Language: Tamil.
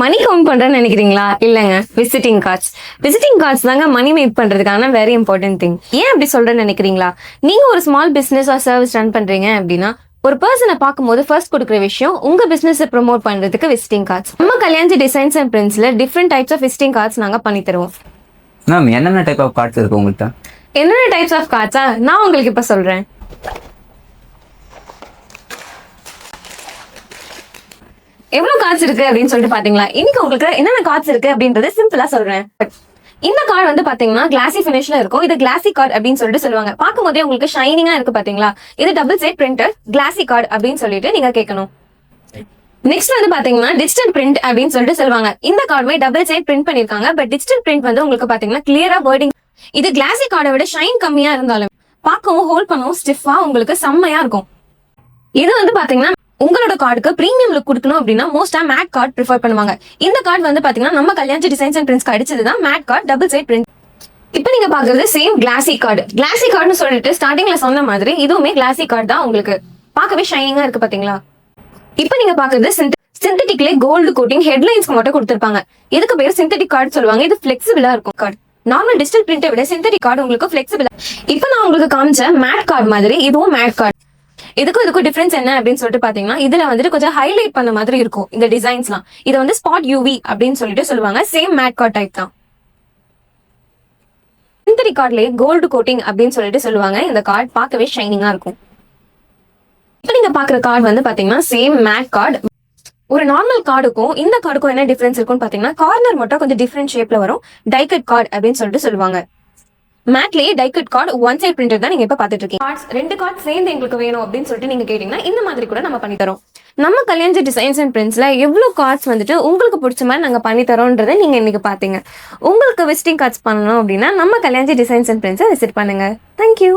மணி கவுண்ட் பண்றேன்னு நினைக்கிறீங்களா? இல்லங்க, விசிட்டிங் கார்ட்ஸ். விசிட்டிங் கார்ட்ஸ் தாங்க மணி மேக் பண்றதுக்கான வெரி இம்பார்ட்டன்ட் திங். ஏன் அப்படி சொல்றேன்னு நினைக்கிறீங்களா? நீங்க ஒரு small business or service run பண்றீங்க அப்படின்னா ஒரு பர்சனை பார்க்கும்போது ஃபர்ஸ்ட் கொடுக்குற விஷயம் உங்க பிசினஸ் ப்ரோமோட் பண்றதுக்கு விசிட்டிங் கார்ட்ஸ். நம்ம கல்யாணி டிசைன்ஸ் அண்ட் பிரிண்ட்ஸ்ல different types of visiting cards நாங்க பண்ணி தருவோம். மேம் என்னென்ன டைப் ஆஃப் கார்ட்ஸ் இருக்கு உங்கள்கிட்ட? என்னென்ன டைப்ஸ் ஆஃப் கார்ட்ஸா நான் உங்களுக்கு இப்ப சொல்றேன். எவ்வளவு கார்ட்ஸ் இருக்கு அப்படின்னு சொல்லிட்டு பாத்தீங்களா? இன்னைக்கு உங்களுக்கு என்னென்ன கார்ட்ஸ் இருக்கு அப்படின்றது சிம்பிளா சொல்றேன். இந்த கார்டு வந்து பாத்தீங்கன்னா கிளாசி பினிஷ்ல இருக்கும். இது கிளாசி கார்டு அப்படின்னு சொல்லிட்டு சொல்லுவாங்க. பார்க்கும் போதே உங்களுக்கு ஷைனிங்கா இருக்கு பாத்தீங்களா? இது டபுள் சைட் பிரிண்டர் கிளாசி கார்டு அப்படின்னு சொல்லிட்டு நீங்க கேட்கணும். நெக்ஸ்ட் வந்து பாத்தீங்கன்னா டிஜிட்டல் பிரிண்ட் அப்படின்னு சொல்லிட்டு சொல்லுவாங்க. இந்த கார்டுமே டபுள் சைட் பிரிண்ட் பண்ணிருக்காங்க. பட் டிஜிட்டல் பிரிண்ட் வந்து உங்களுக்கு பாத்தீங்கன்னா கிளியரா வேர்டிங். இது கிளாசி கார்டை விட ஷைன் கம்மியா இருந்தாலும் பார்க்கவும் ஹோல்ட் பண்ணவும் ஸ்டிஃபா உங்களுக்கு செம்மையா இருக்கும். இது வந்து பாத்தீங்கன்னா உங்களோட கார்டுக்கு பிரீமியம் லுக் கொடுக்கணும் அப்படின்னா மோஸ்டா மேட் கார்டு ப்ரிஃபர் பண்ணுவாங்க. இந்த கார்டு வந்து பாத்தீங்கன்னா நம்ம கல்யாணி டிசைன்ஸ் அண்ட் பிரிண்ட்ஸ் அடிச்சதுதான் matte card double side print. இப்போ நீங்க பாக்குறது சேம் கிளாசி கார்டு. கிளாசி கார்டுன்னு சொல்லிட்டு ஸ்டார்டிங்ல சொன்ன மாதிரி இதுவுமே கிளாசி கார்டு தான். உங்களுக்கு பார்க்கவே ஷைனிங்கா இருக்கு பாத்தீங்களா? இப்போ நீங்க பாக்குறது சிந்தட்டிக்ல கோல்டு கோட்டிங் ஹெட்லைன்ஸ்க்கு மட்டும் கொடுத்திருப்பாங்க. இதுக்கு பேர் சிந்தட்டிக் கார்டு சொல்லுவாங்க. இது பிளெக்சிபிளா இருக்கும் கார்டு. நார்மல் டிஜிட்டல் பிரிண்டை விட சிந்தட்டிக் கார்டு உங்களுக்கு பிளெக்சிபிளா. இப்போ நான் உங்களுக்கு காமிச்ச மேட் கார்டு மாதிரி இதுவும் மேட் கார்டு. இதுக்கும் டிஃபரன்ஸ் என்ன அப்படின்னு சொல்லிட்டு பாத்தீங்கன்னா இதுல வந்துட்டு கொஞ்சம் ஹைலைட் பண்ண மாதிரி இருக்கும் இந்த டிசைன்ஸ்லாம். இதை வந்து ஸ்பாட் யூவி அப்படின்னு சொல்லிட்டு சொல்லுவாங்க. சேம் மேட் கார்ட் டைப் தான். சிந்தட்டிக் கார்ட்லயே கோல்டு கோட்டிங் அப்படின்னு சொல்லிட்டு சொல்லுவாங்க. இந்த கார்டு பார்க்கவே ஷைனிங்கா இருக்கும். இப்போ நீங்க பாக்குற கார்டு வந்து பாத்தீங்கன்னா சேம் மேட் கார்டு. ஒரு நார்மல் கார்டுக்கும் இந்த கார்டுக்கும் என்ன டிஃபரன்ஸ் இருக்கும்னு பாத்தீங்கன்னா கார்னர் மட்டும் கொஞ்சம் டிஃபரெண்ட் ஷேப்ல வரும். டைகட் கார்டு அப்படின்னு சொல்லிட்டு சொல்லுவாங்க. மேட்லயே டைகட் கார்டு ஒன் சைட் பிரிண்டர் தான் நீங்க இப்ப பாத்துட்டு இருக்கீங்க. கார்ட்ஸ் ரெண்டு கார்டு சேர்ந்து எங்களுக்கு வேணும் அப்படின்னு சொல்லிட்டு நீங்க கேட்டீங்கன்னா இந்த மாதிரி கூட நம்ம பண்ணி தரோம். நம்ம கல்யாணி டிசைன்ஸ் அண்ட் பிரிண்ட்ஸ்ல எவ்வளவு கார்ட்ஸ் வந்துட்டு உங்களுக்கு பிடிச்ச மாதிரி நாங்க பண்ணி தரோன்றதை நீங்க இன்னைக்கு பாத்தீங்க. உங்களுக்கு விசிட்டிங் கார்ட்ஸ் பண்ணணும் அப்படின்னா நம்ம கல்யாணி டிசைன்ஸ் அண்ட் பிரிண்ட்ஸை விசிட் பண்ணுங்க. தேங்க்யூ.